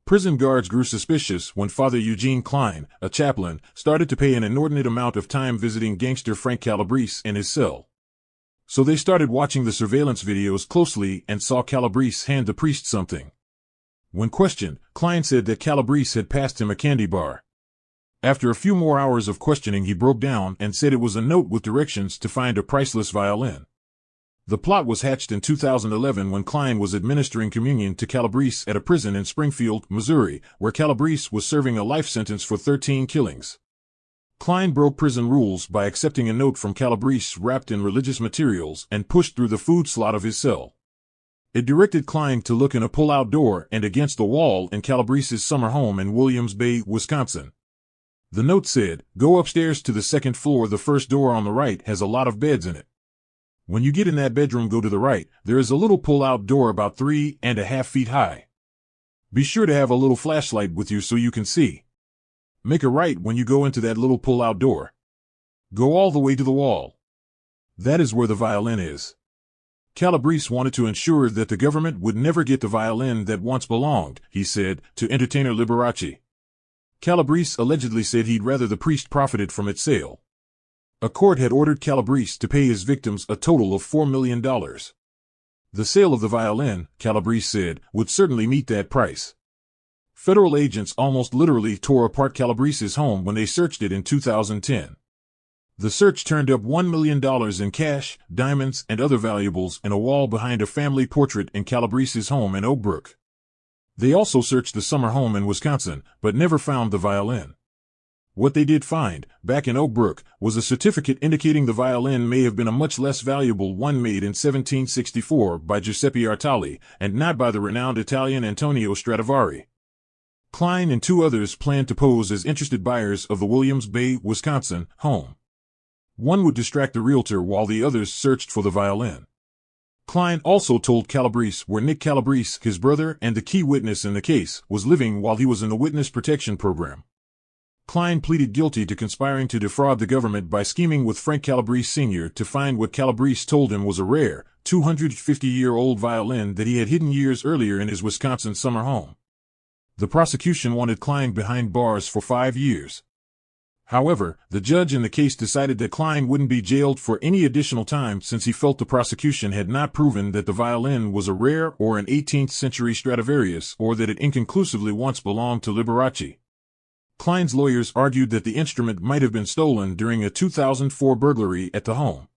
Prison guards grew suspicious when Father Eugene Klein, a chaplain, started to pay an inordinate amount of time visiting gangster Frank Calabrese in his cell. So they started watching the surveillance videos closely and saw Calabrese hand the priest something. When questioned, Klein said that Calabrese had passed him a candy bar. After a few more hours of questioning, he broke down and said it was a note with directions to find a priceless violin. The plot was hatched in 2011 when Klein was administering communion to Calabrese at a prison in Springfield, Missouri, where Calabrese was serving a life sentence for 13 killings. Klein broke prison rules by accepting a note from Calabrese wrapped in religious materials and pushed through the food slot of his cell. It directed Klein to look in a pull-out door and against the wall in Calabrese's summer home in Williams Bay, Wisconsin. The note said, "Go upstairs to the second floor. The first door on the right has a lot of beds in it. When you get in that bedroom, go to the right. There is a little pull-out door about 3.5 feet high. Be sure to have a little flashlight with you so you can see. Make a right when you go into that little pull-out door. Go all the way to the wall. That is where the violin is." Calabrese wanted to ensure that the government would never get the violin that once belonged, he said, to entertainer Liberace. Calabrese allegedly said he'd rather the priest profited from its sale. A court had ordered Calabrese to pay his victims a total of $4 million. The sale of the violin, Calabrese said, would certainly meet that price. Federal agents almost literally tore apart Calabrese's home when they searched it in 2010. The search turned up $1 million in cash, diamonds, and other valuables in a wall behind a family portrait in Calabrese's home in Oak Brook. They also searched the summer home in Wisconsin, but never found the violin. What they did find, back in Oak Brook, was a certificate indicating the violin may have been a much less valuable one made in 1764 by Giuseppe Artali, and not by the renowned Italian Antonio Stradivari. Klein and two others planned to pose as interested buyers of the Williams Bay, Wisconsin, home. One would distract the realtor while the others searched for the violin. Klein also told Calabrese where Nick Calabrese, his brother and the key witness in the case, was living while he was in the witness protection program. Klein pleaded guilty to conspiring to defraud the government by scheming with Frank Calabrese Sr. to find what Calabrese told him was a rare, 250-year-old violin that he had hidden years earlier in his Wisconsin summer home. The prosecution wanted Klein behind bars for 5 years. However, the judge in the case decided that Klein wouldn't be jailed for any additional time since he felt the prosecution had not proven that the violin was a rare or an 18th-century Stradivarius or that it inconclusively once belonged to Liberace. Klein's lawyers argued that the instrument might have been stolen during a 2004 burglary at the home.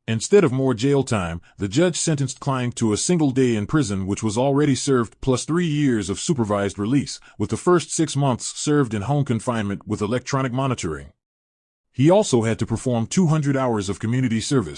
Instead of more jail time, the judge sentenced Klein to a single day in prison, which was already served, plus 3 years of supervised release, with the first 6 months served in home confinement with electronic monitoring. He also had to perform 200 hours of community service.